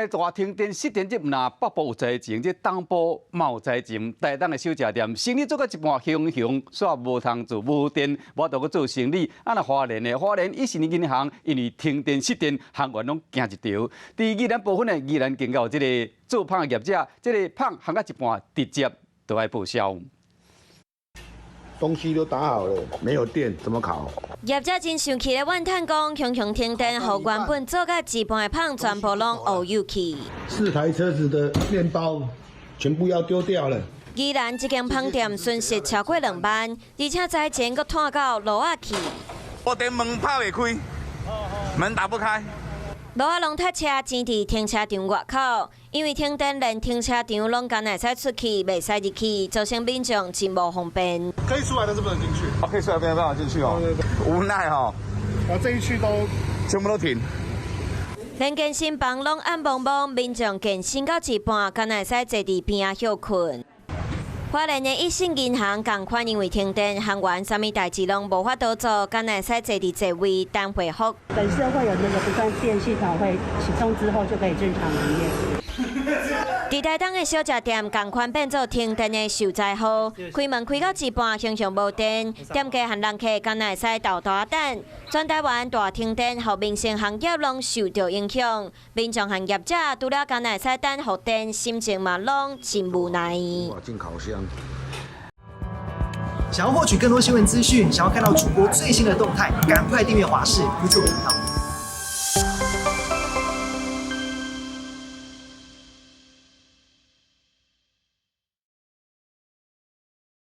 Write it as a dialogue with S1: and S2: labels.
S1: 大停电失电，即若北部有灾情，即东部嘛有灾情。台东的小食店生意做到一半熊熊，煞无通做，无电，无得去做生意。若花莲一时银行因为停电失电，行员拢惊一条。伫宜兰部分的宜兰警告即个做胖的业者，即个胖行到一半直接就要报销。
S2: 东西都打好了，没有电怎么烤？
S3: 业者真生气的怨叹讲，熊熊停电，互原本做甲一半的胖全部拢乌有去。
S2: 4台车子的面包全部要丢掉了。
S3: 宜兰一间饭店损失超过2万，而且灾前阁拖到落啊去。
S4: 我电门拍袂开，门打不开。
S3: 落啊龙塔车停伫停车场外口，因为停电，连停车场拢敢会使出去，袂使入去，造成民众真无方便。
S5: 可以出来，但是不能进去。
S4: 哦，可以出来，没有办法进去哦。无奈哦。
S5: 然后这一区都
S4: 全部都停。
S3: 连健身房拢暗蒙蒙，民众健身到一半，敢会使坐伫边仔休困。 花莲的一信银行共款，因为停电，行员啥物代志拢无法度做，敢会使坐伫座位等回复。
S6: 本身会有那个不断电系统会启动之后就可以正常营业。
S3: 伫台东的小食店共款变做停电的受灾户，开门开到一半，常常无电，店家和人客敢会使斗大等。全台湾大停电，互民生行业拢受到影响，民众和业者除了敢会使等复电，心情嘛拢真无奈。
S2: 哇，进烤箱。
S7: 想要获取更多新闻资讯，想要看到主播最新的动态，赶快订阅华视 YouTube 频道。